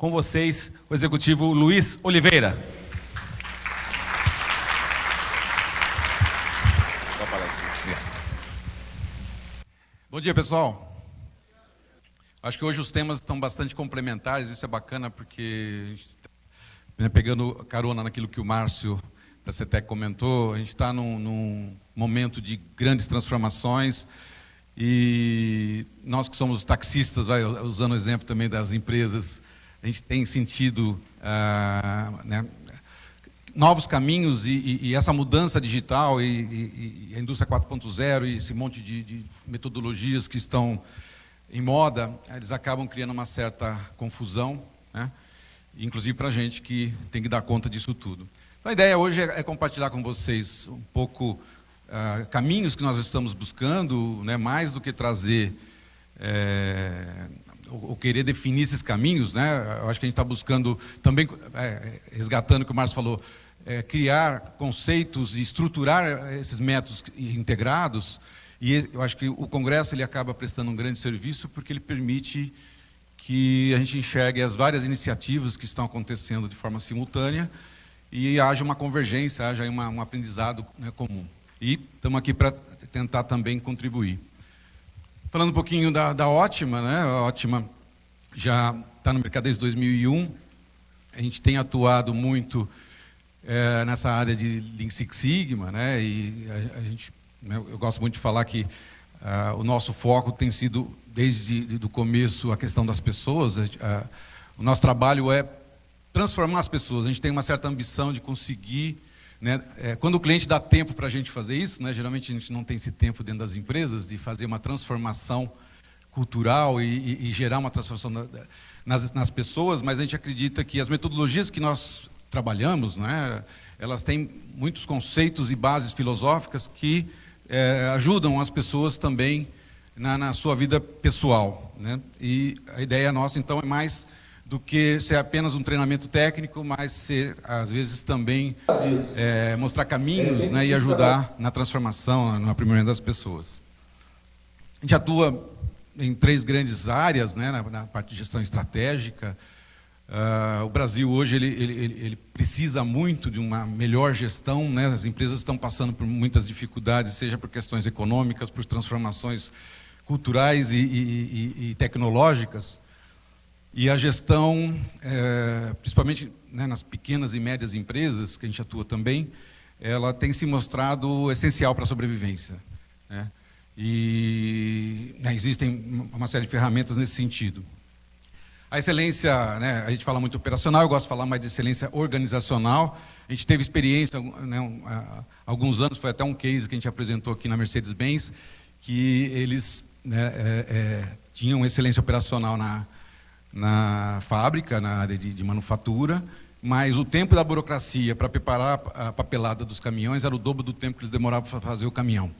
Com vocês, o executivo Luiz Oliveira. Bom dia, pessoal. Acho que hoje os temas estão bastante complementares, isso é bacana porque, pegando carona naquilo que o Márcio da CETEC comentou, a gente está num momento de grandes transformações e nós que somos taxistas, usando o exemplo também das empresas, a gente tem sentido novos caminhos e essa mudança digital e a indústria 4.0 e esse monte de metodologias que estão em moda, eles acabam criando uma certa confusão, né? Inclusive para a gente que tem que dar conta disso tudo. Então, a ideia hoje é compartilhar com vocês um pouco caminhos que nós estamos buscando, né? Mais do que trazer ou querer definir esses caminhos, né? Eu acho que a gente está buscando também, resgatando o que o Márcio falou, criar conceitos e estruturar esses métodos integrados. E eu acho que o Congresso ele acaba prestando um grande serviço porque ele permite que a gente enxergue as várias iniciativas que estão acontecendo de forma simultânea e haja uma convergência, haja um aprendizado, né, comum. E estamos aqui para tentar também contribuir. Falando um pouquinho da Ótima, né? A Ótima já está no mercado desde 2001. A gente tem atuado muito nessa área de Lean Six Sigma, né? E a gente, né, eu gosto muito de falar que o nosso foco tem sido, desde o começo, a questão das pessoas. O nosso trabalho é transformar as pessoas. A gente tem uma certa ambição de conseguir, né, quando o cliente dá tempo para a gente fazer isso, né, geralmente a gente não tem esse tempo dentro das empresas, de fazer uma transformação cultural e gerar uma transformação nas pessoas, mas a gente acredita que as metodologias que nós trabalhamos, né, elas têm muitos conceitos e bases filosóficas que ajudam as pessoas também na sua vida pessoal, né? E a ideia nossa, então, é mais do que ser apenas um treinamento técnico, mas ser, às vezes, também mostrar caminhos, né, e ajudar na transformação, no aprimoramento das pessoas. A gente atua em 3 grandes áreas, né, na parte de gestão estratégica. O Brasil hoje ele precisa muito de uma melhor gestão, né? As empresas estão passando por muitas dificuldades, seja por questões econômicas, por transformações culturais e tecnológicas. E a gestão, principalmente, né, nas pequenas e médias empresas, que a gente atua também, ela tem se mostrado essencial para a sobrevivência, né? E existem uma série de ferramentas nesse sentido. A excelência, né, a gente fala muito operacional, eu gosto de falar mais de excelência organizacional. A gente teve experiência, né, há alguns anos, foi até um case que a gente apresentou aqui na Mercedes-Benz, que eles, né, tinham excelência operacional na fábrica, na área de manufatura, mas o tempo da burocracia para preparar a papelada dos caminhões era o dobro do tempo que eles demoravam para fazer o caminhão.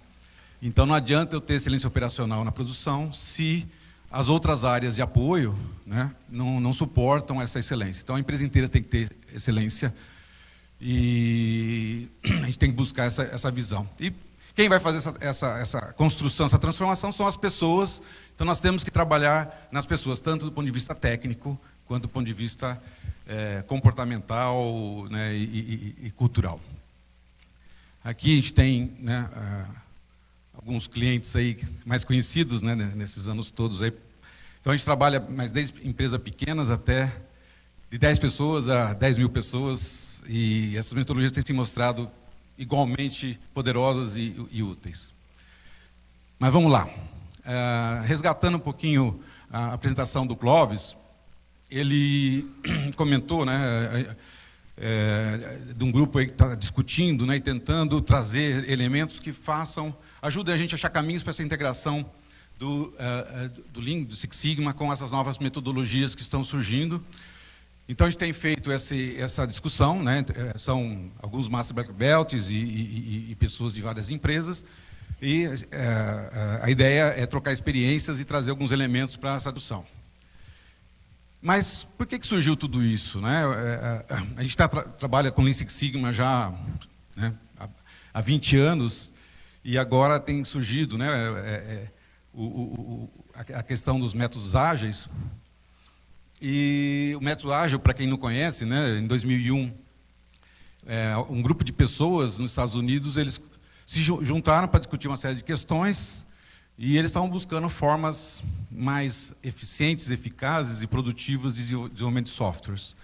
Então não adianta eu ter excelência operacional na produção se as outras áreas de apoio, né, não suportam essa excelência. Então a empresa inteira tem que ter excelência e a gente tem que buscar essa visão. E quem vai fazer essa construção, essa transformação são as pessoas. Então nós temos que trabalhar nas pessoas, tanto do ponto de vista técnico, quanto do ponto de vista comportamental, né, e cultural. Aqui a gente tem, né, alguns clientes aí mais conhecidos, né, nesses anos todos aí. Então a gente trabalha desde empresas pequenas até de 10 pessoas a 10 mil pessoas, e essas metodologias têm se mostrado igualmente poderosas e úteis. Mas vamos lá. Resgatando um pouquinho a apresentação do Clóvis, ele comentou, né, de um grupo aí que está discutindo, né, e tentando trazer elementos que ajudem a gente a achar caminhos para essa integração do Lean, do Six Sigma, com essas novas metodologias que estão surgindo. Então a gente tem feito essa discussão, né? São alguns Master Black Belts e pessoas de várias empresas, e a ideia é trocar experiências e trazer alguns elementos para essa discussão. Mas por que surgiu tudo isso, né? A gente trabalha com Lean Six Sigma já, né, há 20 anos, e agora tem surgido, né, a questão dos métodos ágeis. E o método ágil, para quem não conhece, né, em 2001, um grupo de pessoas nos Estados Unidos, eles se juntaram para discutir uma série de questões e eles estavam buscando formas mais eficientes, eficazes e produtivas de desenvolvimento de softwares.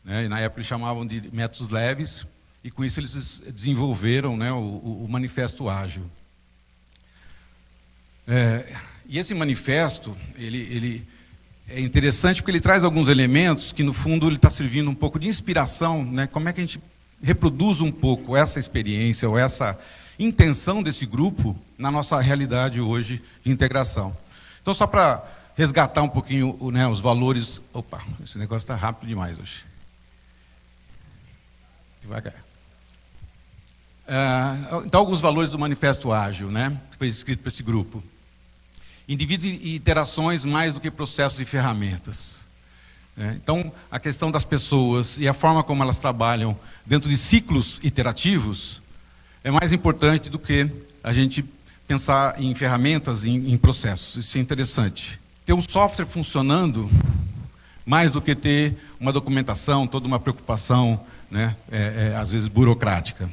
Né? E na época eles chamavam de métodos leves e com isso eles desenvolveram, né, o Manifesto Ágil. E esse manifesto, ele é interessante porque ele traz alguns elementos que, no fundo, ele está servindo um pouco de inspiração, né? Como é que a gente reproduz um pouco essa experiência ou essa intenção desse grupo na nossa realidade hoje de integração. Então, só para resgatar um pouquinho, né, os valores... Opa, esse negócio está rápido demais hoje. Devagar. Então, alguns valores do Manifesto Ágil, né, que foi escrito para esse grupo. Indivíduos e interações mais do que processos e ferramentas. Então, a questão das pessoas e a forma como elas trabalham dentro de ciclos iterativos é mais importante do que a gente pensar em ferramentas, em processos. Isso é interessante. Ter um software funcionando mais do que ter uma documentação, toda uma preocupação, né, às vezes burocrática.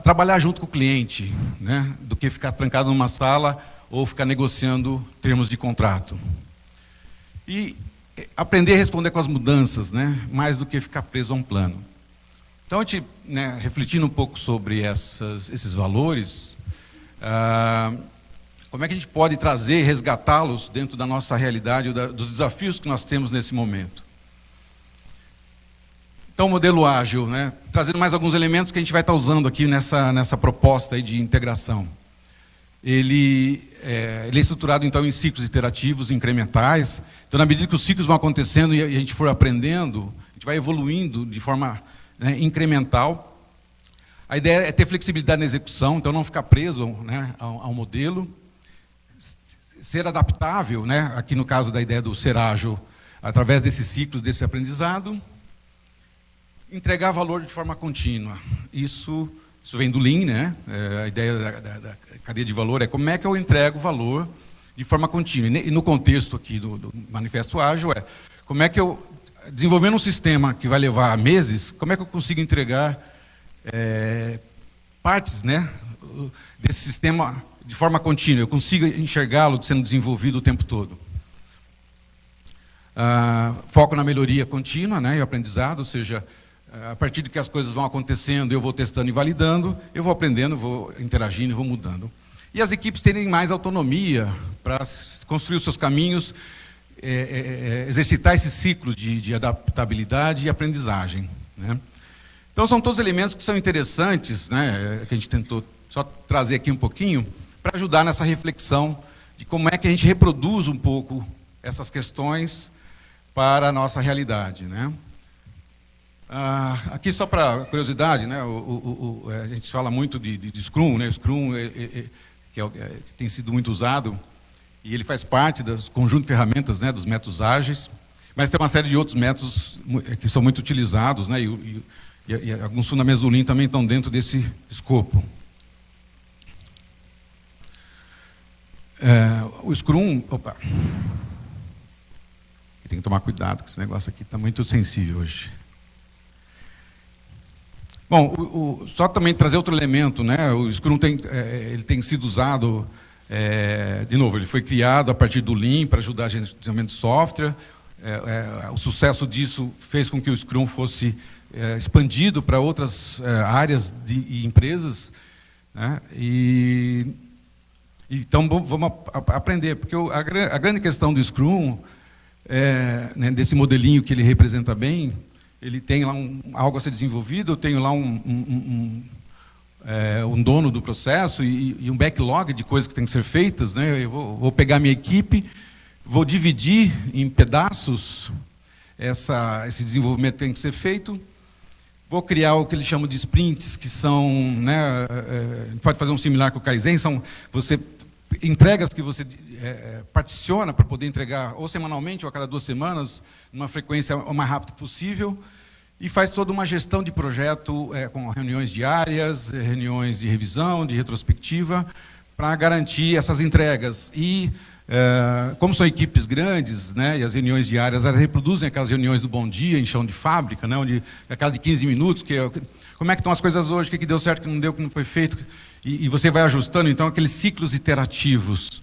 Trabalhar junto com o cliente, né, do que ficar trancado numa sala ou ficar negociando termos de contrato. E aprender a responder com as mudanças, né, mais do que ficar preso a um plano. Então, a gente, né, refletindo um pouco sobre esses valores, como é que a gente pode trazer e resgatá-los dentro da nossa realidade, dos desafios que nós temos nesse momento. Então, o modelo ágil, né, trazendo mais alguns elementos que a gente vai estar usando aqui nessa proposta aí de integração. Ele é estruturado, então, em ciclos iterativos, incrementais. Então, na medida que os ciclos vão acontecendo e a gente for aprendendo, a gente vai evoluindo de forma, né, incremental. A ideia é ter flexibilidade na execução, então não ficar preso, né, ao modelo. Ser adaptável, né, aqui no caso da ideia do ser ágil, através desses ciclos, desse aprendizado. Entregar valor de forma contínua. Isso vem do Lean, né? A ideia da cadeia de valor é como é que eu entrego valor de forma contínua. E no contexto aqui do Manifesto Ágil como é que eu, desenvolvendo um sistema que vai levar meses, como é que eu consigo entregar partes, né, desse sistema de forma contínua, eu consigo enxergá-lo sendo desenvolvido o tempo todo. Foco na melhoria contínua, né, e aprendizado, ou seja, a partir de que as coisas vão acontecendo, eu vou testando e validando, eu vou aprendendo, vou interagindo e vou mudando. E as equipes terem mais autonomia para construir os seus caminhos, exercitar esse ciclo de adaptabilidade e aprendizagem, né? Então, são todos elementos que são interessantes, né, que a gente tentou só trazer aqui um pouquinho, para ajudar nessa reflexão de como é que a gente reproduz um pouco essas questões para a nossa realidade, né? Aqui, só para curiosidade, né, a gente fala muito de Scrum, né? Scrum que tem sido muito usado, e ele faz parte dos conjunto de ferramentas, né, dos métodos ágeis, mas tem uma série de outros métodos que são muito utilizados, né, e alguns fundamentos do Lean também estão dentro desse escopo. O Scrum... Opa! Tem que tomar cuidado, que esse negócio aqui está muito sensível hoje. Bom, só também trazer outro elemento, né? O Scrum ele tem sido usado, de novo, ele foi criado a partir do Lean para ajudar a gente no desenvolvimento de software. O sucesso disso fez com que o Scrum fosse expandido para outras áreas e empresas, né? Então, vamos aprender, porque a grande questão do Scrum, né, desse modelinho que ele representa bem, ele tem lá algo a ser desenvolvido, eu tenho lá um dono do processo e um backlog de coisas que têm que ser feitas, né? Eu vou pegar minha equipe, vou dividir em pedaços esse desenvolvimento que tem que ser feito, vou criar o que eles chamam de sprints, que são, né, a gente pode fazer um similar com o Kaizen, são entregas que você particiona para poder entregar ou semanalmente ou a cada 2 semanas, numa frequência o mais rápido possível, e faz toda uma gestão de projeto com reuniões diárias, reuniões de revisão, de retrospectiva, para garantir essas entregas. E Como são equipes grandes, né, e as reuniões diárias, elas reproduzem aquelas reuniões do bom dia, em chão de fábrica, né, onde aquela de 15 minutos, como é que estão as coisas hoje, o que deu certo, o que não deu, o que não foi feito, e você vai ajustando. Então, aqueles ciclos iterativos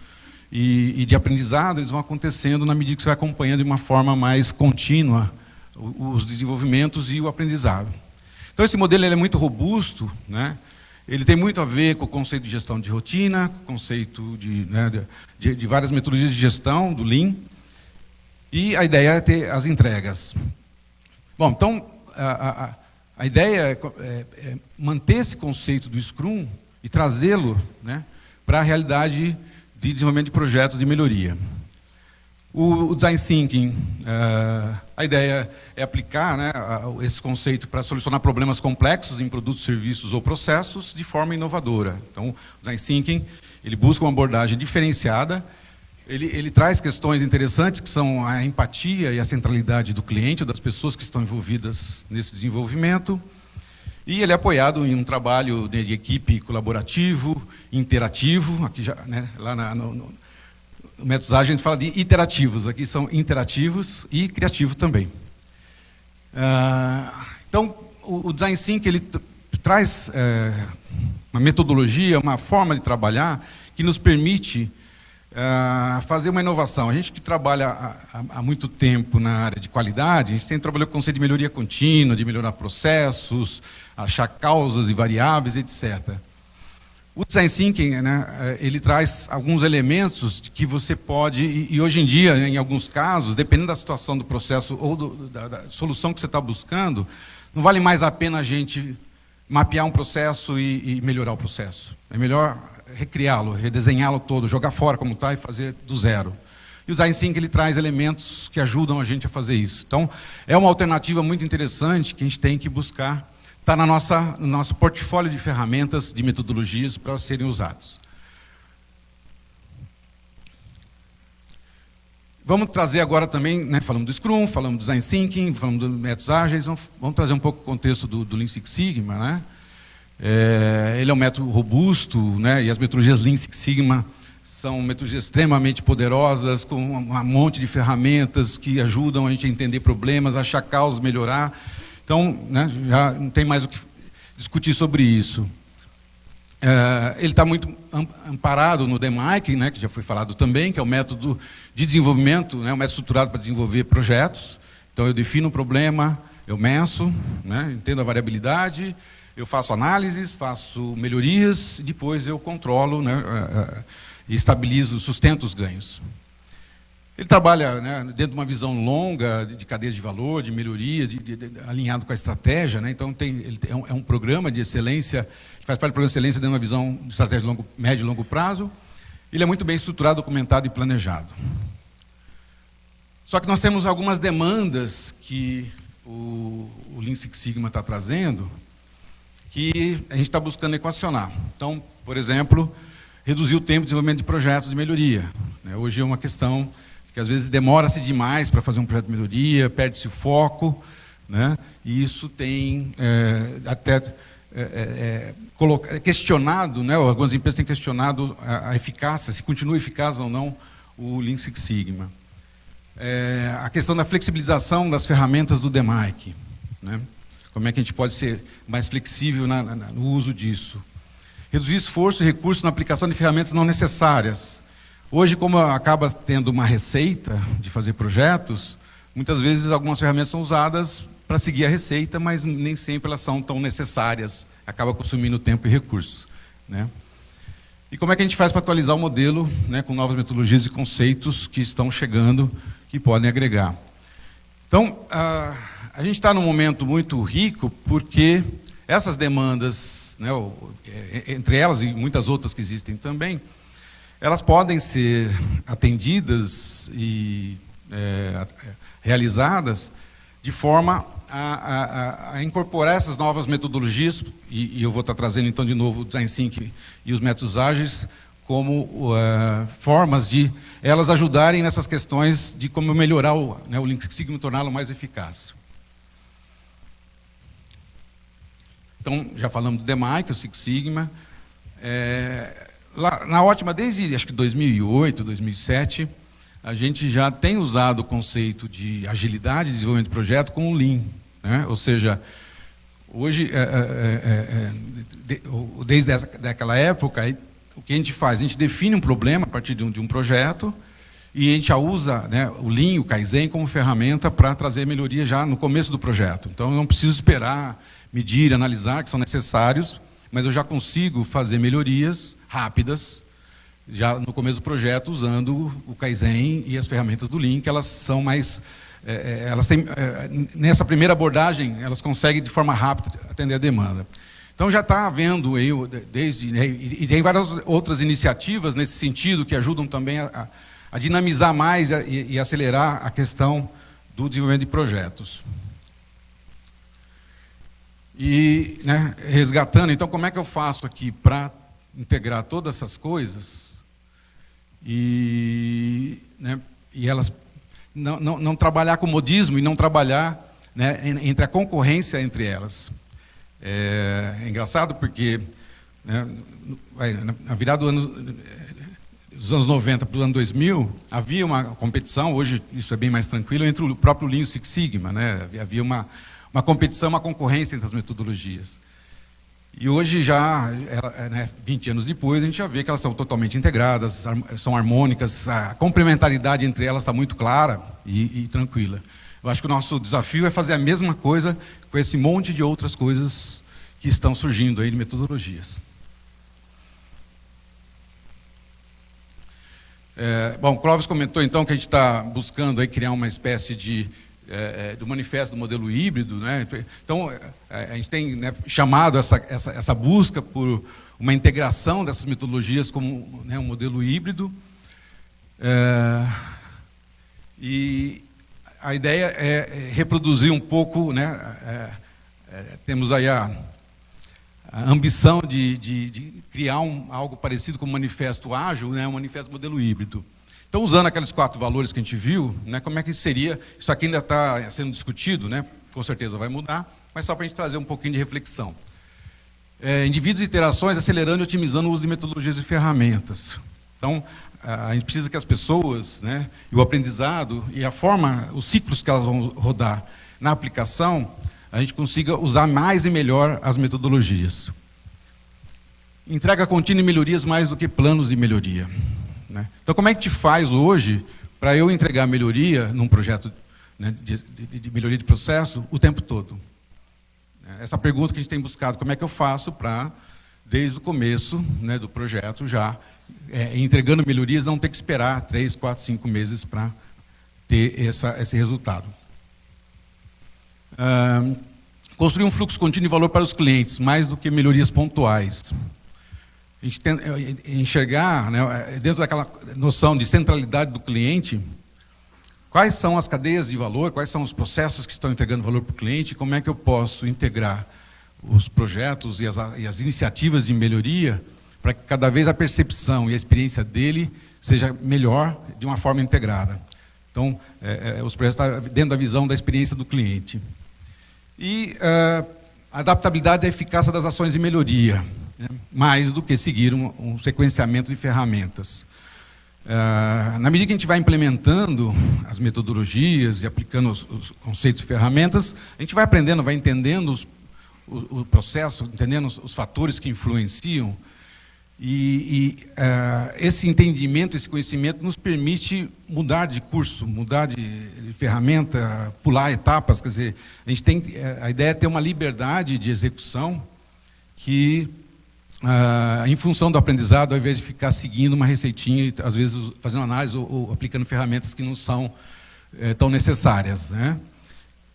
e de aprendizado, eles vão acontecendo na medida que você vai acompanhando de uma forma mais contínua os desenvolvimentos e o aprendizado. Então, esse modelo ele é muito robusto, né? Ele tem muito a ver com o conceito de gestão de rotina, com o conceito de várias metodologias de gestão, do Lean, e a ideia é ter as entregas. Bom, então, a ideia é manter esse conceito do Scrum e trazê-lo, né, para a realidade de desenvolvimento de projetos de melhoria. O Design Thinking, a ideia é aplicar, né, esse conceito para solucionar problemas complexos em produtos, serviços ou processos de forma inovadora. Então, o Design Thinking, ele busca uma abordagem diferenciada, ele traz questões interessantes que são a empatia e a centralidade do cliente, das pessoas que estão envolvidas nesse desenvolvimento, e ele é apoiado em um trabalho de equipe colaborativo, interativo, aqui já, né, lá no método ágil a gente fala de iterativos, aqui são interativos e criativos também. Então, o Design Thinking ele traz uma metodologia, uma forma de trabalhar que nos permite fazer uma inovação. A gente que trabalha há muito tempo na área de qualidade, a gente sempre trabalhou com o conceito de melhoria contínua, de melhorar processos, achar causas e variáveis, etc. O Design Thinking, né, ele traz alguns elementos que você pode, e hoje em dia, em alguns casos, dependendo da situação do processo ou da solução que você está buscando, não vale mais a pena a gente mapear um processo e melhorar o processo. É melhor recriá-lo, redesenhá-lo todo, jogar fora como está e fazer do zero. E o Design Thinking ele traz elementos que ajudam a gente a fazer isso. Então, é uma alternativa muito interessante que a gente tem que buscar. Está no nosso portfólio de ferramentas, de metodologias para serem usados. Vamos trazer agora também, né, falamos do Scrum, falamos do Design Thinking, falamos dos métodos ágeis, vamos trazer um pouco o contexto do Lean Six Sigma, né? Ele é um método robusto, né, e as metodologias Lean Six Sigma são metodologias extremamente poderosas, com um monte de ferramentas que ajudam a gente a entender problemas, achar causas, melhorar. Então, né, já não tem mais o que discutir sobre isso. Ele está muito amparado no DMAIC, né, que já foi falado também, que é o método de desenvolvimento, né, um método estruturado para desenvolver projetos. Então, eu defino o problema, eu menso, né, entendo a variabilidade, eu faço análises, faço melhorias, e depois eu controlo, né, e estabilizo, sustento os ganhos. Ele trabalha, né, dentro de uma visão longa de cadeias de valor, de melhoria, alinhado com a estratégia, né? Então ele é um programa de excelência, faz parte do programa de excelência dentro de uma visão de estratégia de médio e longo prazo. Ele é muito bem estruturado, documentado e planejado. Só que nós temos algumas demandas que o Lean Six Sigma está trazendo, que a gente está buscando equacionar. Então, por exemplo, reduzir o tempo de desenvolvimento de projetos de melhoria, né? Hoje é uma questão que às vezes demora-se demais para fazer um projeto de melhoria, perde-se o foco, né? E isso tem questionado, né? Algumas empresas têm questionado a eficácia, se continua eficaz ou não o Lean Six Sigma. A questão da flexibilização das ferramentas do DMAIC, né? Como é que a gente pode ser mais flexível no uso disso. Reduzir esforço e recurso na aplicação de ferramentas não necessárias. Hoje, como acaba tendo uma receita de fazer projetos, muitas vezes algumas ferramentas são usadas para seguir a receita, mas nem sempre elas são tão necessárias, acaba consumindo tempo e recursos, né? E como é que a gente faz para atualizar o modelo, né, com novas metodologias e conceitos que estão chegando, que podem agregar? Então, a gente está num momento muito rico, porque essas demandas, né, entre elas e muitas outras que existem também, elas podem ser atendidas e realizadas de forma a incorporar essas novas metodologias, e eu vou estar trazendo então de novo o Design Thinking e os métodos ágeis como formas de elas ajudarem nessas questões de como melhorar o Lean Six Sigma e torná-lo mais eficaz. Então, já falamos do DMAIC, o Six Sigma. lá na Ótima, desde acho que 2008, 2007, a gente já tem usado o conceito de agilidade de desenvolvimento de projeto com o Lean, né? Ou seja, hoje, desde aquela época, o que a gente faz? A gente define um problema a partir de um projeto e a gente já usa, né, o Lean, o Kaizen como ferramenta para trazer melhoria já no começo do projeto. Então, eu não preciso esperar, medir, analisar, que são necessários, mas eu já consigo fazer melhorias rápidas já no começo do projeto, usando o Kaizen e as ferramentas do Lean, que elas são mais... elas têm, nessa primeira abordagem, elas conseguem de forma rápida atender a demanda. Então já está havendo, e tem várias outras iniciativas nesse sentido, que ajudam também a dinamizar mais e acelerar a questão do desenvolvimento de projetos. E, né, resgatando, então, como é que eu faço aqui para integrar todas essas coisas e elas não trabalhar com modismo e não trabalhar, né, entre a concorrência entre elas. É engraçado porque, né, na virada dos anos 90 para o ano 2000, havia uma competição, hoje isso é bem mais tranquilo, entre o próprio Lean e o Six Sigma, né? Havia uma competição, uma concorrência entre as metodologias. E hoje já, né, 20 anos depois, a gente já vê que elas estão totalmente integradas, são harmônicas, a complementaridade entre elas está muito clara e tranquila. Eu acho que o nosso desafio é fazer a mesma coisa com esse monte de outras coisas que estão surgindo aí de metodologias. Bom, o Clóvis comentou então que a gente está buscando aí criar uma espécie do manifesto do modelo híbrido, né? Então, a gente tem, né, chamado essa busca por uma integração dessas metodologias como, né, um modelo híbrido. E a ideia é reproduzir um pouco, né, temos aí a ambição de criar algo parecido com o manifesto ágil, né, um manifesto modelo híbrido. Então, usando aqueles 4 valores que a gente viu, né, como é que seria, isso aqui ainda está sendo discutido, né, com certeza vai mudar, mas só para a gente trazer um pouquinho de reflexão. Indivíduos e interações acelerando e otimizando o uso de metodologias e ferramentas. Então, a gente precisa que as pessoas, né, e o aprendizado, e a forma, os ciclos que elas vão rodar na aplicação, a gente consiga usar mais e melhor as metodologias. Entrega contínua e melhorias mais do que planos de melhoria, né? Então, como é que te faz hoje para eu entregar melhoria num projeto, né, de melhoria de processo o tempo todo? Essa pergunta que a gente tem buscado, como é que eu faço para, desde o começo, né, do projeto, já entregando melhorias, não ter que esperar 3, 4, 5 meses para ter esse resultado. Construir um fluxo contínuo de valor para os clientes, mais do que melhorias pontuais. A gente tem, enxergar, né, dentro daquela noção de centralidade do cliente, quais são as cadeias de valor, quais são os processos que estão entregando valor para o cliente, como é que eu posso integrar os projetos e as iniciativas de melhoria para que cada vez a percepção e a experiência dele seja melhor de uma forma integrada. Então, os projetos estão dentro da visão da experiência do cliente. E a adaptabilidade e a eficácia das ações de melhoria, né, mais do que seguir um sequenciamento de ferramentas. Na medida que a gente vai implementando as metodologias e aplicando os conceitos e ferramentas, a gente vai aprendendo, vai entendendo o processo, entendendo os fatores que influenciam, e esse entendimento, esse conhecimento nos permite mudar de curso, mudar de ferramenta, pular etapas. Quer dizer, a gente tem, a ideia é ter uma liberdade de execução que, em função do aprendizado, ao invés de ficar seguindo uma receitinha e, às vezes, fazendo análise ou aplicando ferramentas que não são tão necessárias, né?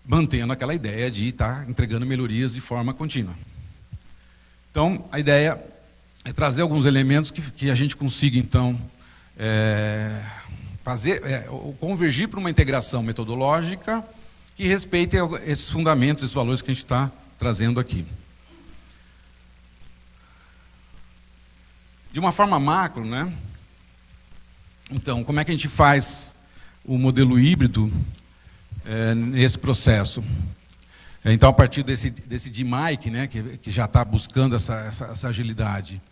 Mantendo aquela ideia de estar entregando melhorias de forma contínua. Então, a ideia é trazer alguns elementos que a gente consiga, então, convergir para uma integração metodológica que respeite esses fundamentos, esses valores que a gente está trazendo aqui. De uma forma macro, né? Então, como é que a gente faz o modelo híbrido nesse processo? Então, a partir desse DMAIC, né, que já está buscando essa agilidade,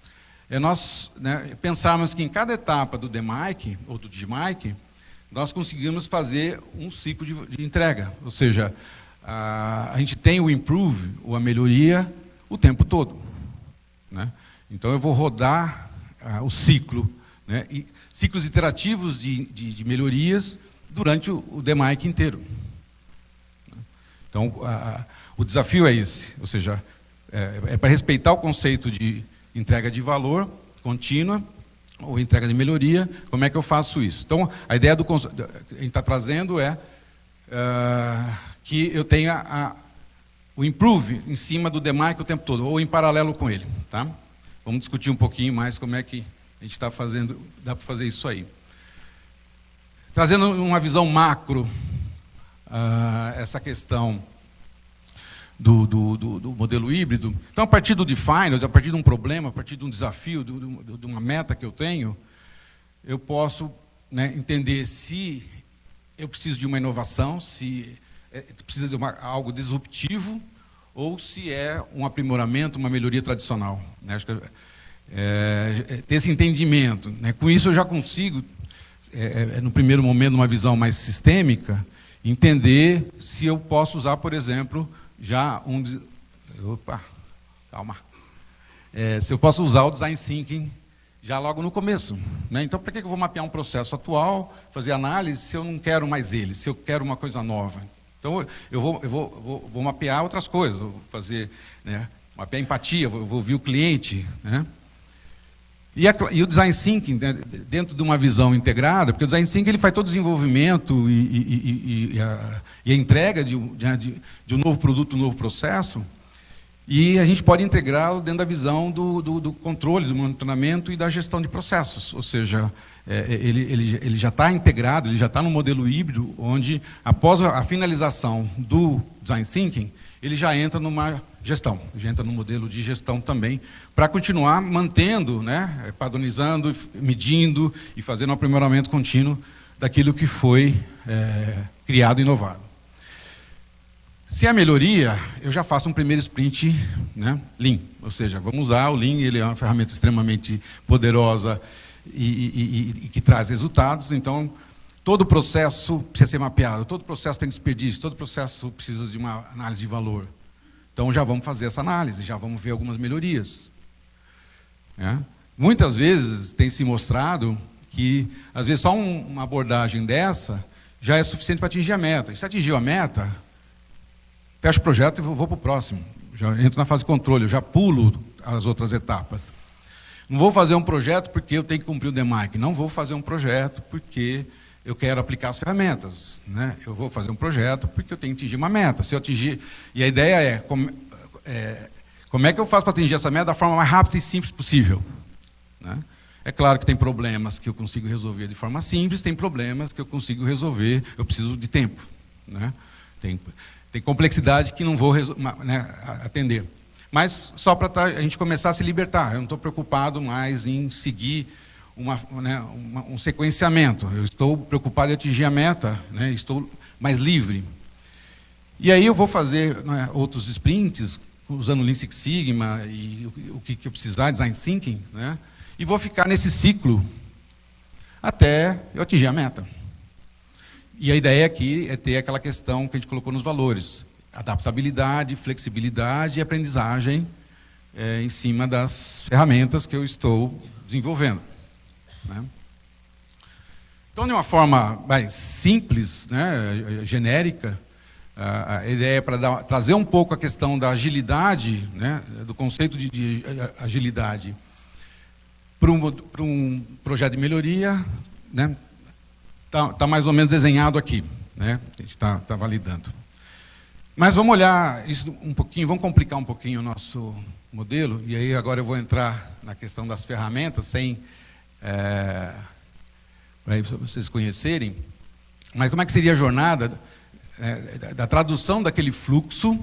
nós, né, pensarmos que em cada etapa do DMAIC, ou do DMAIC, nós conseguimos fazer um ciclo de entrega. Ou seja, a gente tem o improve, ou a melhoria, o tempo todo, né? Então eu vou rodar o ciclo, né, e ciclos iterativos de melhorias durante o DMAIC inteiro. Então, o desafio é esse, ou seja, para respeitar o conceito de entrega de valor contínua, ou entrega de melhoria, como é que eu faço isso? Então, a ideia que a gente está trazendo é que eu tenha o improve em cima do DMAIC o tempo todo, ou em paralelo com ele. Tá? Vamos discutir um pouquinho mais como é que a gente está fazendo, dá para fazer isso aí. Trazendo uma visão macro, essa questão do modelo híbrido. Então, a partir do define, a partir de um problema, a partir de um desafio, de uma meta que eu tenho, eu posso, né, entender se eu preciso de uma inovação, se precisa de algo disruptivo, ou se é um aprimoramento, uma melhoria tradicional. Né? Acho que ter esse entendimento. Né? Com isso, eu já consigo, no primeiro momento, uma visão mais sistêmica, entender se eu posso usar, por exemplo, já se eu posso usar o Design Thinking já logo no começo. Né? Então, para que eu vou mapear um processo atual, fazer análise, se eu não quero mais ele, se eu quero uma coisa nova? Então, eu vou mapear outras coisas, vou fazer, né, mapear empatia, vou ouvir o cliente. Né? E o Design Thinking, né, dentro de uma visão integrada, porque o Design Thinking ele faz todo o desenvolvimento e a entrega de um novo produto, um novo processo, e a gente pode integrá-lo dentro da visão do controle, do monitoramento e da gestão de processos. Ou seja, ele já está integrado, ele já está no modelo híbrido, onde, após a finalização do Design Thinking, ele já entra numa gestão, já entra no modelo de gestão também, para continuar mantendo, né, padronizando, medindo e fazendo um aprimoramento contínuo daquilo que foi criado e inovado. Se é melhoria, eu já faço um primeiro sprint, né, Lean, ou seja, vamos usar o Lean, ele é uma ferramenta extremamente poderosa e que traz resultados, então todo o processo precisa ser mapeado, todo processo tem desperdício, todo processo precisa de uma análise de valor. Então já vamos fazer essa análise, já vamos ver algumas melhorias. Né? Muitas vezes tem se mostrado que, às vezes, só uma abordagem dessa já é suficiente para atingir a meta. E se atingiu a meta, fecho o projeto e vou para o próximo. Já entro na fase de controle, eu já pulo as outras etapas. Não vou fazer um projeto porque eu tenho que cumprir o DMAIC. Não vou fazer um projeto porque eu quero aplicar as ferramentas. Né? Eu vou fazer um projeto porque eu tenho que atingir uma meta. Se eu atingir... E a ideia é como é que eu faço para atingir essa meta da forma mais rápida e simples possível. Né? É claro que tem problemas que eu consigo resolver de forma simples, tem problemas que eu consigo resolver, eu preciso de tempo. Né? Tem complexidade que não vou atender. Mas só para a gente começar a se libertar. Eu não estou preocupado mais em seguir um sequenciamento. Eu estou preocupado em atingir a meta, né? Estou mais livre. E aí eu vou fazer, né, outros sprints, usando o Lean Six Sigma e o que eu precisar, Design Thinking, né? E vou ficar nesse ciclo até eu atingir a meta. E a ideia aqui é ter aquela questão que a gente colocou nos valores. Adaptabilidade, flexibilidade e aprendizagem em cima das ferramentas que eu estou desenvolvendo. Né? Então, de uma forma mais simples, né, genérica, a ideia é para trazer um pouco a questão da agilidade, né, do conceito de agilidade para um projeto de melhoria, né, tá mais ou menos desenhado aqui, né, a gente está validando. Mas vamos olhar isso um pouquinho, vamos complicar um pouquinho o nosso modelo, e aí agora eu vou entrar na questão das ferramentas, para vocês conhecerem, mas como é que seria a jornada da tradução daquele fluxo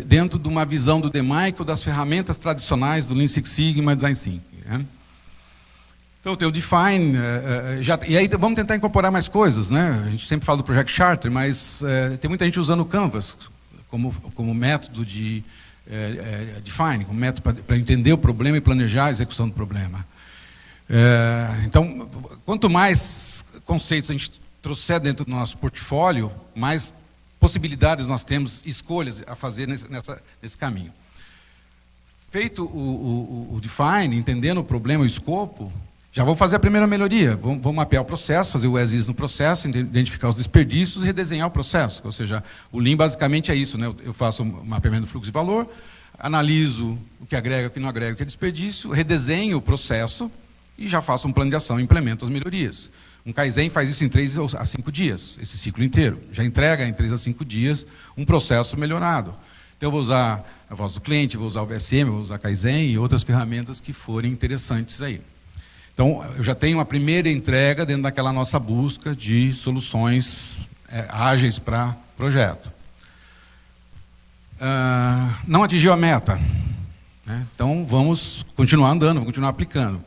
dentro de uma visão do DMAIC ou das ferramentas tradicionais do Lean Six Sigma e Design Thinking. Né? Então, tem o Define, e aí vamos tentar incorporar mais coisas. Né? A gente sempre fala do Project Charter, mas tem muita gente usando o Canvas como método de define, um método para entender o problema e planejar a execução do problema. Então, quanto mais conceitos a gente trouxer dentro do nosso portfólio, mais possibilidades nós temos, escolhas a fazer nesse caminho. Feito o define, entendendo o problema e o escopo, já vou fazer a primeira melhoria. Vou mapear o processo, fazer o as-is no processo, identificar os desperdícios e redesenhar o processo. Ou seja, o Lean basicamente é isso, né? Eu faço um mapeamento do fluxo de valor, analiso o que agrega, o que não agrega, o que é desperdício, redesenho o processo e já faço um plano de ação e implemento as melhorias. Um Kaizen faz isso em 3 a 5 dias, esse ciclo inteiro. Já entrega em 3 a 5 dias um processo melhorado. Então eu vou usar a voz do cliente, vou usar o VSM, vou usar Kaizen e outras ferramentas que forem interessantes aí. Então, eu já tenho uma primeira entrega dentro daquela nossa busca de soluções ágeis para projeto. Não atingiu a meta, né? Então, vamos continuar andando, vamos continuar aplicando.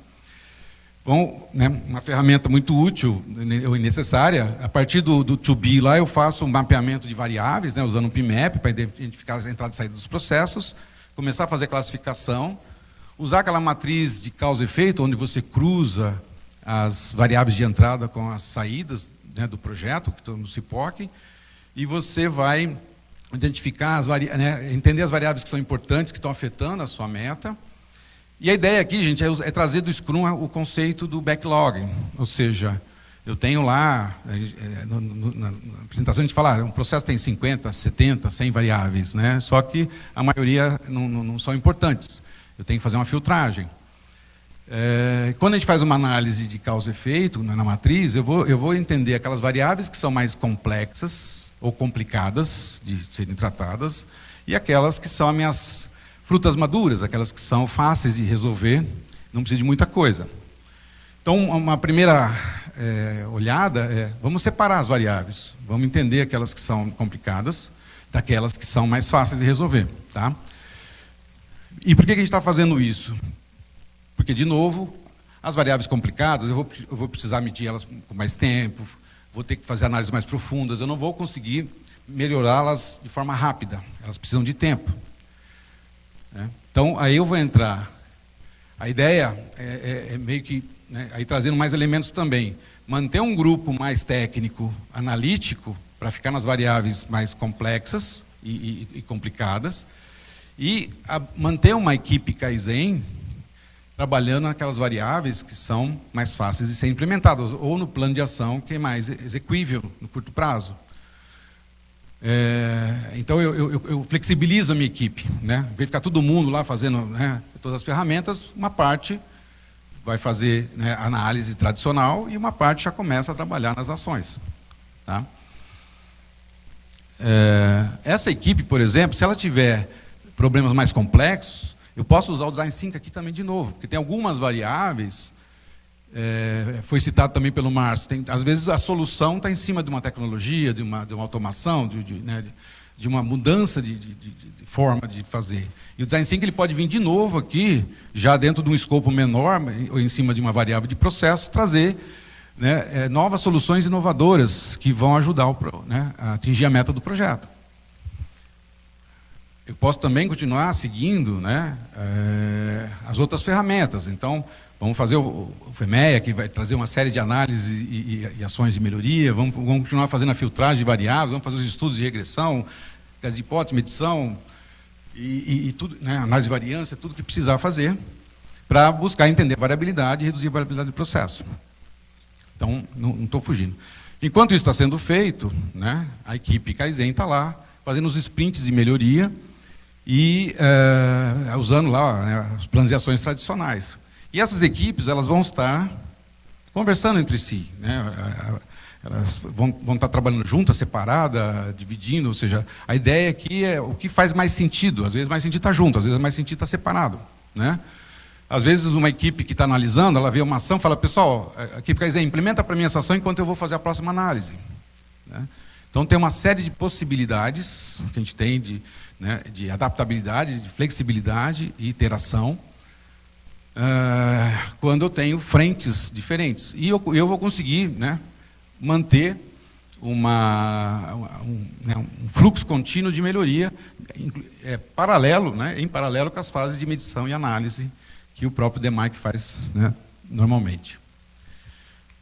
Bom, né, uma ferramenta muito útil e necessária, a partir do to be lá eu faço um mapeamento de variáveis, né, usando um PMAP para identificar as entradas e saídas dos processos, começar a fazer classificação, usar aquela matriz de causa e efeito, onde você cruza as variáveis de entrada com as saídas, né, do projeto, que estão no CIPOC, e você vai identificar, entender as variáveis que são importantes, que estão afetando a sua meta. E a ideia aqui, gente, é trazer do Scrum o conceito do backlog, ou seja, eu tenho lá, na apresentação a gente fala, um processo tem 50, 70, 100 variáveis, né? Só que a maioria não são importantes. Eu tenho que fazer uma filtragem. Quando a gente faz uma análise de causa e efeito na matriz, eu vou entender aquelas variáveis que são mais complexas ou complicadas de serem tratadas e aquelas que são as minhas frutas maduras, aquelas que são fáceis de resolver, não precisa de muita coisa. Então, uma primeira olhada vamos separar as variáveis, vamos entender aquelas que são complicadas daquelas que são mais fáceis de resolver, tá? E por que a gente está fazendo isso? Porque, de novo, as variáveis complicadas, eu vou precisar medir elas com mais tempo, vou ter que fazer análises mais profundas, eu não vou conseguir melhorá-las de forma rápida, elas precisam de tempo. Então, aí eu vou entrar. A ideia é meio que, né, aí trazendo mais elementos também, manter um grupo mais técnico, analítico, para ficar nas variáveis mais complexas e complicadas, e manter uma equipe Kaizen trabalhando naquelas variáveis que são mais fáceis de ser implementadas, ou no plano de ação que é mais execuível no curto prazo. Então eu flexibilizo a minha equipe, né? Em vez de ficar todo mundo lá fazendo, né, todas as ferramentas, uma parte vai fazer, né, análise tradicional e uma parte já começa a trabalhar nas ações, tá? Essa equipe, por exemplo, se ela tiver problemas mais complexos, eu posso usar o Design Thinking aqui também de novo, porque tem algumas variáveis, foi citado também pelo Márcio, às vezes a solução está em cima de uma tecnologia, de uma automação, de uma mudança de forma de fazer. E o Design Thinking ele pode vir de novo aqui, já dentro de um escopo menor, ou em cima de uma variável de processo, trazer, né, novas soluções inovadoras que vão ajudar a atingir a meta do projeto. Eu posso também continuar seguindo, né, as outras ferramentas. Então, vamos fazer o FEMEA, que vai trazer uma série de análises e ações de melhoria, vamos continuar fazendo a filtragem de variáveis, vamos fazer os estudos de regressão, as hipóteses, medição, e tudo, né, análise de variância, tudo que precisar fazer, para buscar entender a variabilidade e reduzir a variabilidade do processo. Então, não estou fugindo. Enquanto isso está sendo feito, né, a equipe Kaizen está lá, fazendo os sprints de melhoria, e usando lá, né, os planos de ações tradicionais. E essas equipes elas vão estar conversando entre si, né? Elas vão estar trabalhando juntas, separadas, dividindo, ou seja, a ideia aqui é o que faz mais sentido. Às vezes mais sentido está junto, às vezes mais sentido está separado, né? Às vezes uma equipe que está analisando, ela vê uma ação e fala, pessoal, a equipe quer dizer, implementa para mim essa ação enquanto eu vou fazer a próxima análise, né? Então tem uma série de possibilidades que a gente tem de adaptabilidade, de flexibilidade e iteração, quando eu tenho frentes diferentes. E eu vou conseguir, né, manter um fluxo contínuo de melhoria, paralelo, né, em paralelo com as fases de medição e análise que o próprio DMAIC faz, né, normalmente.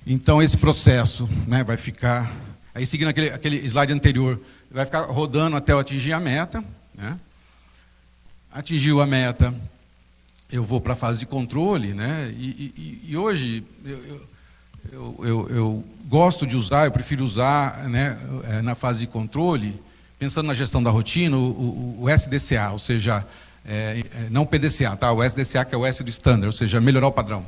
Então, esse processo, né, vai ficar, aí seguindo aquele slide anterior, vai ficar rodando até eu atingir a meta, né? Atingiu a meta, eu vou para a fase de controle, né? E hoje eu gosto de usar, eu prefiro usar, né, na fase de controle, pensando na gestão da rotina, o SDCA, ou seja, não o PDCA, tá? O SDCA, que é o S do standard, ou seja, melhorar o padrão.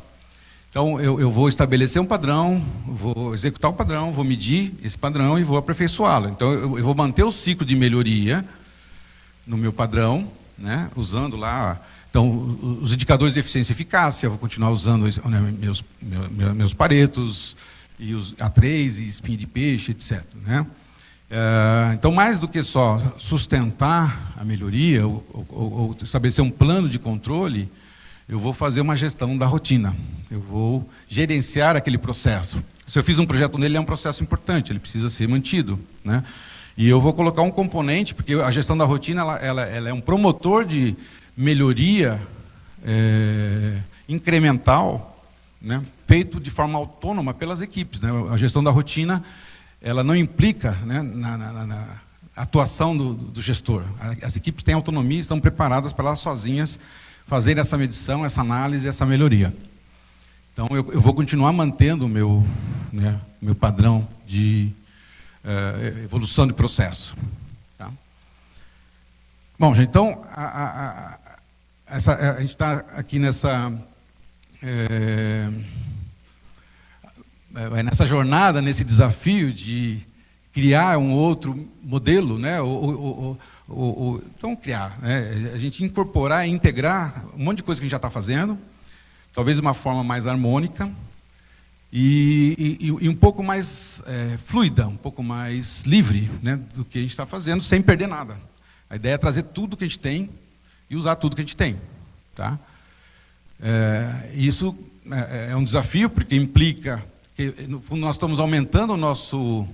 Então, eu vou estabelecer um padrão, vou executar o padrão, vou medir esse padrão e vou aperfeiçoá-lo. Então, eu vou manter o ciclo de melhoria no meu padrão, né, usando lá, então, os indicadores de eficiência e eficácia, eu vou continuar usando, né, meus paretos, e os A3 e espinha de peixe, etc. Né? Então, mais do que só sustentar a melhoria, ou estabelecer um plano de controle, eu vou fazer uma gestão da rotina. Eu vou gerenciar aquele processo. Se eu fiz um projeto nele, é um processo importante, ele precisa ser mantido, né? E eu vou colocar um componente, porque a gestão da rotina ela é um promotor de melhoria incremental, né, feito de forma autônoma pelas equipes, né? A gestão da rotina, ela não implica, né, na atuação do gestor. As equipes têm autonomia, estão preparadas para elas sozinhas fazer essa medição, essa análise, essa melhoria. Então, eu vou continuar mantendo o meu padrão de evolução de processo. Tá? Bom, gente, então, a gente está aqui nessa jornada, nesse desafio de criar um outro modelo, né? Então, criar, né? A gente incorporar e integrar um monte de coisa que a gente já está fazendo, talvez de uma forma mais harmônica e um pouco mais fluida, um pouco mais livre, né, do que a gente está fazendo, sem perder nada. A ideia é trazer tudo que a gente tem e usar tudo que a gente tem. Tá? Isso é um desafio, porque implica que, no fundo, nós estamos aumentando o nosso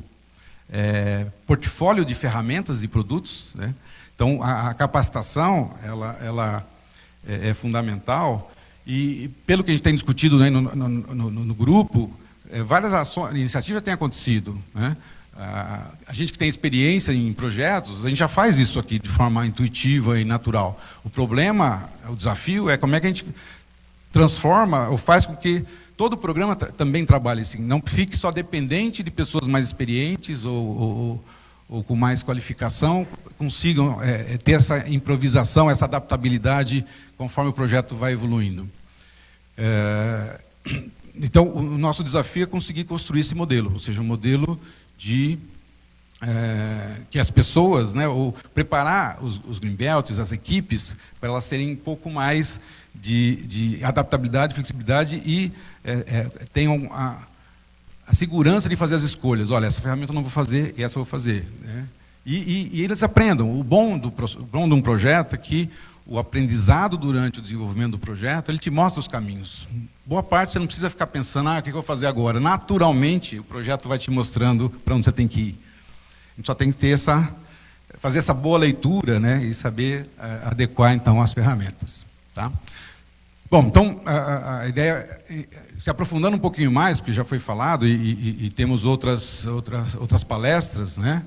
portfólio de ferramentas e produtos, né? Então, a capacitação ela é fundamental. E, pelo que a gente tem discutido, né, no grupo, várias iniciativas têm acontecido. Né? A gente que tem experiência em projetos, a gente já faz isso aqui de forma intuitiva e natural. O problema, o desafio é como é que a gente transforma ou faz com que todo o programa também trabalhe assim, não fique só dependente de pessoas mais experientes ou com mais qualificação, consigam ter essa improvisação, essa adaptabilidade conforme o projeto vai evoluindo. Então, o nosso desafio é conseguir construir esse modelo, ou seja, um modelo de que as pessoas, né, ou preparar os greenbelts, as equipes, para elas terem um pouco mais de adaptabilidade, flexibilidade e tenham a segurança de fazer as escolhas. Olha, essa ferramenta eu não vou fazer, essa eu vou fazer. Né? E eles aprendam. O bom de um projeto é que o aprendizado durante o desenvolvimento do projeto, ele te mostra os caminhos. Boa parte você não precisa ficar pensando, o que eu vou fazer agora? Naturalmente, o projeto vai te mostrando para onde você tem que ir. A gente só tem que fazer essa boa leitura, né, e saber adequar, então, as ferramentas. Tá? Bom, então, a ideia, se aprofundando um pouquinho mais, porque já foi falado, e temos outras palestras, né,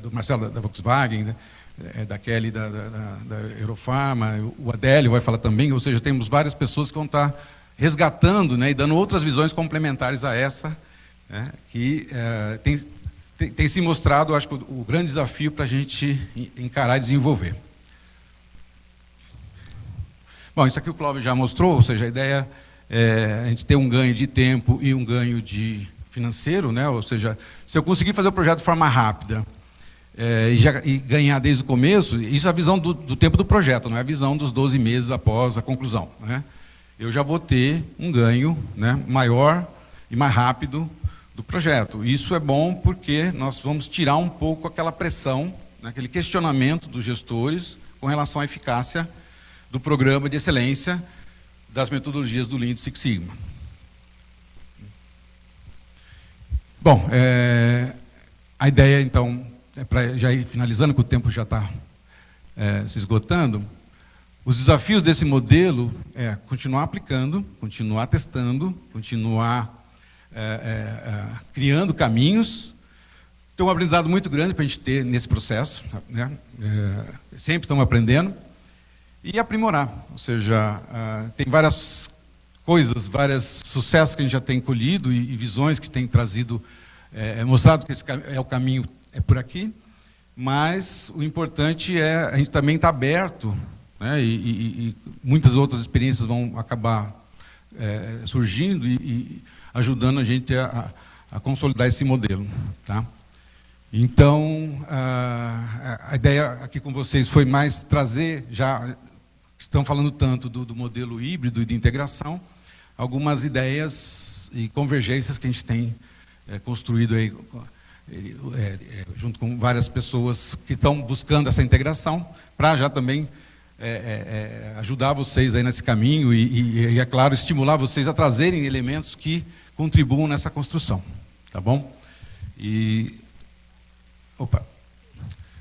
do Marcelo da Volkswagen, né, da Kelly da Eurofarma, o Adélio vai falar também, ou seja, temos várias pessoas que vão estar resgatando, né, e dando outras visões complementares a essa, né, que tem se mostrado, acho que, o grande desafio para a gente encarar e desenvolver. Bom, isso aqui o Clóvis já mostrou, ou seja, a ideia é a gente ter um ganho de tempo e um ganho de financeiro, né? Ou seja, se eu conseguir fazer o projeto de forma rápida e ganhar desde o começo, isso é a visão do tempo do projeto, não é a visão dos 12 meses após a conclusão. Né? Eu já vou ter um ganho, né, maior e mais rápido do projeto. Isso é bom porque nós vamos tirar um pouco aquela pressão, né, aquele questionamento dos gestores com relação à eficácia do programa de excelência das metodologias do Lean e do Six Sigma. Bom, a ideia, então, para já ir finalizando, que o tempo já está se esgotando, os desafios desse modelo é continuar aplicando, continuar testando, continuar criando caminhos. Tem um aprendizado muito grande para a gente ter nesse processo, né? Sempre estamos aprendendo. E aprimorar, ou seja, tem várias coisas, vários sucessos que a gente já tem colhido e visões que tem trazido, mostrado que esse é o caminho, é por aqui, mas o importante é a gente também estar aberto, né, e muitas outras experiências vão acabar surgindo e ajudando a gente a consolidar esse modelo, tá? Então, a ideia aqui com vocês foi mais trazer, já estão falando tanto do modelo híbrido e de integração, algumas ideias e convergências que a gente tem construído aí, junto com várias pessoas que estão buscando essa integração, para já também ajudar vocês aí nesse caminho e, é claro, estimular vocês a trazerem elementos que contribuam nessa construção, tá bom?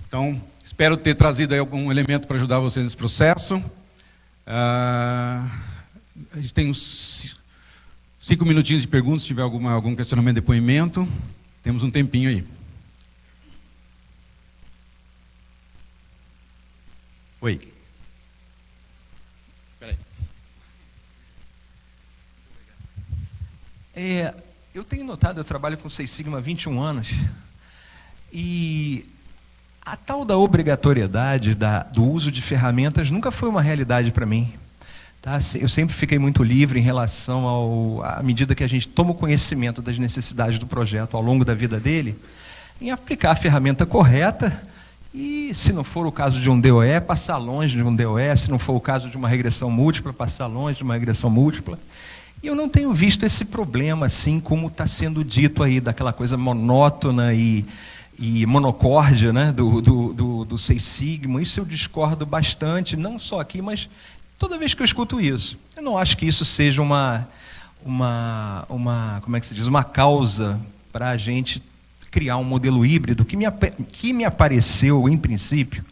Então, espero ter trazido aí algum elemento para ajudar vocês nesse processo. A gente tem uns 5 minutinhos de perguntas, se tiver algum questionamento, depoimento. Temos um tempinho aí. Oi. Espera aí. Eu tenho notado, eu trabalho com Seis Sigma há 21 anos, e a tal da obrigatoriedade do uso de ferramentas nunca foi uma realidade para mim. Tá? Eu sempre fiquei muito livre em relação à medida que a gente toma o conhecimento das necessidades do projeto ao longo da vida dele, em aplicar a ferramenta correta e, se não for o caso de um DOE, passar longe de um DOE, se não for o caso de uma regressão múltipla, passar longe de uma regressão múltipla. E eu não tenho visto esse problema, assim como está sendo dito aí, daquela coisa monótona e monocórdia, né, do Seis Sigma. Isso eu discordo bastante, não só aqui, mas toda vez que eu escuto isso. Eu não acho que isso seja como é que se diz, uma causa para a gente criar um modelo híbrido que me apareceu, em princípio,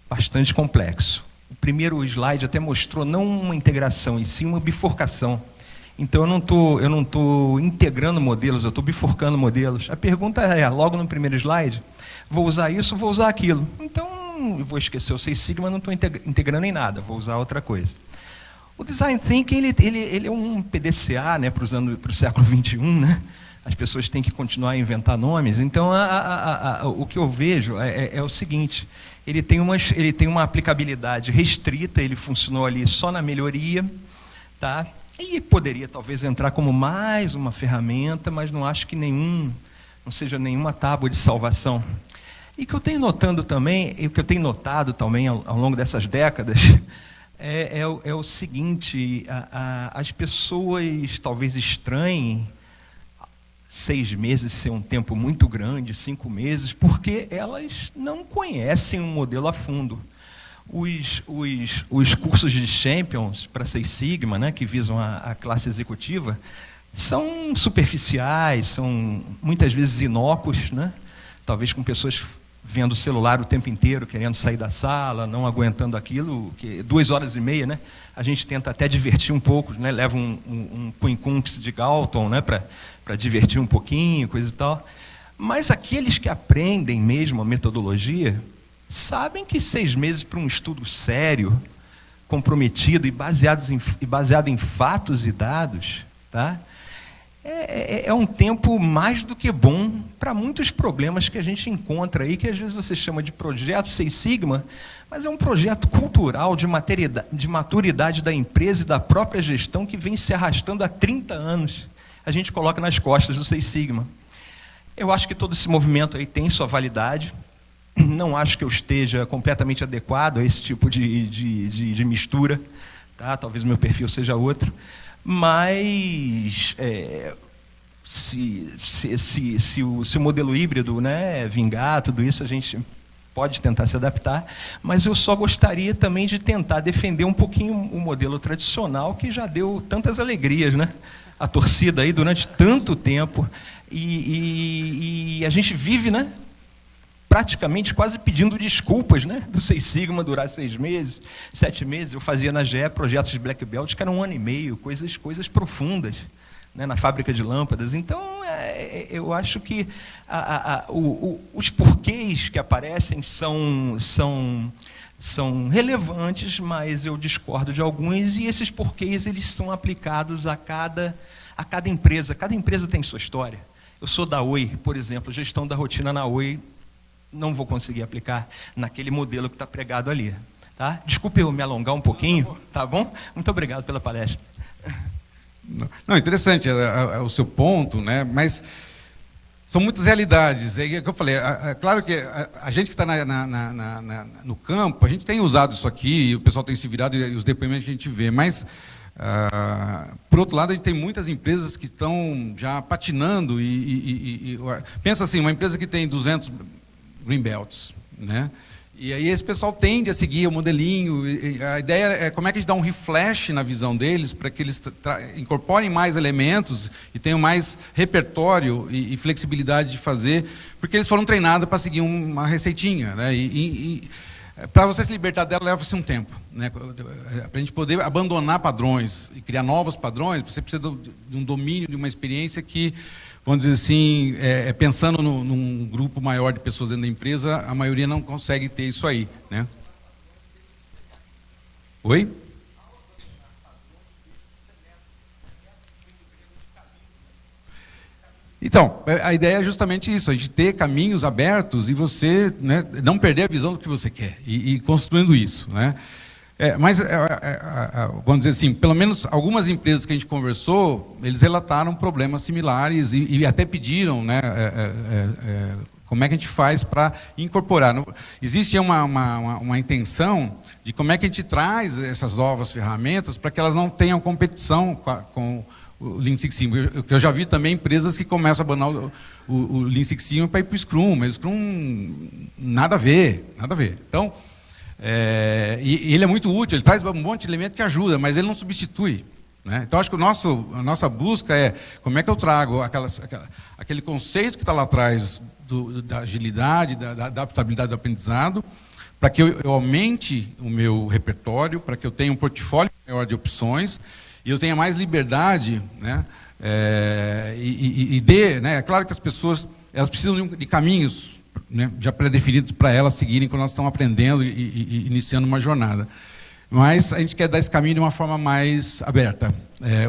bastante complexo. O primeiro slide até mostrou não uma integração, e sim uma bifurcação. Então, eu não estou integrando modelos, eu estou bifurcando modelos. A pergunta é, logo no primeiro slide, vou usar isso, vou usar aquilo. Então, eu vou esquecer o Seis Sigma, não estou integrando em nada, vou usar outra coisa. O Design Thinking, ele é um PDCA, né, para o século XXI, né? As pessoas têm que continuar a inventar nomes. Então, o que eu vejo é o seguinte, ele tem uma aplicabilidade restrita, ele funcionou ali só na melhoria, tá? E poderia talvez entrar como mais uma ferramenta, mas não acho que não seja nenhuma tábua de salvação. E o que eu tenho notado também ao longo dessas décadas, é o seguinte, as pessoas talvez estranhem 6 meses ser um tempo muito grande, 5 meses, porque elas não conhecem um modelo a fundo. Os cursos de Champions para Seis Sigma, né, que visam a classe executiva, são superficiais, são muitas vezes inócuos, né? Talvez com pessoas vendo o celular o tempo inteiro, querendo sair da sala, não aguentando aquilo, que 2h30, né? A gente tenta até divertir um pouco, né? Leva um Quinkunx de Galton, né? Para divertir um pouquinho, coisa e tal. Mas aqueles que aprendem mesmo a metodologia sabem que 6 meses para um estudo sério, comprometido e baseado em fatos e dados, tá? É um tempo mais do que bom para muitos problemas que a gente encontra aí, que às vezes você chama de projeto Seis Sigma, mas é um projeto cultural de maturidade da empresa e da própria gestão que vem se arrastando há 30 anos. A gente coloca nas costas do Seis Sigma. Eu acho que todo esse movimento aí tem sua validade. Não acho que eu esteja completamente adequado a esse tipo de mistura, tá? Talvez o meu perfil seja outro, mas se o modelo híbrido, né, vingar, tudo isso, a gente pode tentar se adaptar, mas eu só gostaria também de tentar defender um pouquinho o modelo tradicional que já deu tantas alegrias, né, a torcida aí durante tanto tempo, e a gente vive, né, praticamente quase pedindo desculpas, né, do Seis Sigma durar 6 meses, 7 meses. Eu fazia na GE projetos de Black Belt que eram 1 ano e meio, coisas profundas, né, na fábrica de lâmpadas. Então, eu acho que os porquês que aparecem são relevantes, mas eu discordo de alguns, e esses porquês eles são aplicados a cada empresa. Cada empresa tem sua história. Eu sou da Oi, por exemplo, gestão da rotina na Oi, não vou conseguir aplicar naquele modelo que está pregado ali. Tá? Desculpe eu me alongar um pouquinho, tá bom? Muito obrigado pela palestra. Não, interessante o seu ponto, né? Mas são muitas realidades. É o que eu falei. Claro que a gente que está no campo, a gente tem usado isso aqui, o pessoal tem se virado e os depoimentos que a gente vê, mas, por outro lado, a gente tem muitas empresas que estão já patinando. Pensa assim, uma empresa que tem 200 Greenbelts, né? E aí esse pessoal tende a seguir o modelinho. A ideia é como é que a gente dá um refresh na visão deles para que eles incorporem mais elementos e tenham mais repertório e flexibilidade de fazer, porque eles foram treinados para seguir uma receitinha, né? Para você se libertar dela leva-se um tempo, né? Para a gente poder abandonar padrões e criar novos padrões, você precisa de um domínio, de uma experiência que, vamos dizer assim, pensando num grupo maior de pessoas dentro da empresa, a maioria não consegue ter isso aí, né? Oi? Então, a ideia é justamente isso, a gente ter caminhos abertos e você, né, não perder a visão do que você quer e ir construindo isso, né? Mas, vamos dizer assim, pelo menos algumas empresas que a gente conversou, eles relataram problemas similares e até pediram, né, como é que a gente faz para incorporar. Existe uma intenção de como é que a gente traz essas novas ferramentas para que elas não tenham competição com o Lean Six Sigma. Eu já vi também empresas que começam a abandonar o Lean Six Sigma para ir para o Scrum, mas o Scrum nada a ver, nada a ver. Então, e ele é muito útil, ele traz um monte de elemento que ajuda, mas ele não substitui, né? Então, acho que a nossa busca é como é que eu trago aquele conceito que está lá atrás da agilidade, da adaptabilidade do aprendizado, para que eu aumente o meu repertório, para que eu tenha um portfólio maior de opções e eu tenha mais liberdade, né? Né? É claro que as pessoas elas precisam de caminhos, né, já pré-definidos para elas seguirem quando elas estão aprendendo e iniciando uma jornada. Mas a gente quer dar esse caminho de uma forma mais aberta,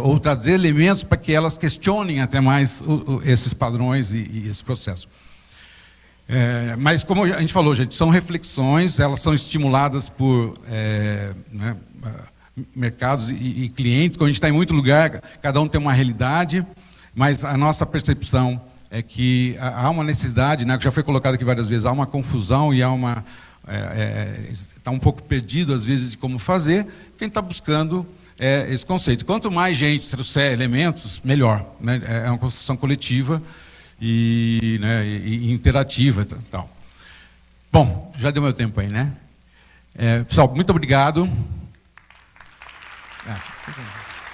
ou trazer elementos para que elas questionem até mais esses padrões e esse processo. Mas, como a gente falou, gente, são reflexões, elas são estimuladas por né, mercados e clientes. Quando a gente está em muito lugar, cada um tem uma realidade, mas a nossa percepção é que há uma necessidade, né, que já foi colocado aqui várias vezes, há uma confusão e há está um pouco perdido, às vezes, de como fazer. Quem está buscando esse conceito. Quanto mais gente trouxer elementos, melhor, né? É uma construção coletiva né, e interativa. Tal. Bom, já deu meu tempo aí, né? Pessoal, muito obrigado.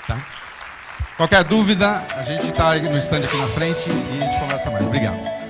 Tá? Qualquer dúvida, a gente está no stand aqui na frente e a gente conversa mais. Obrigado.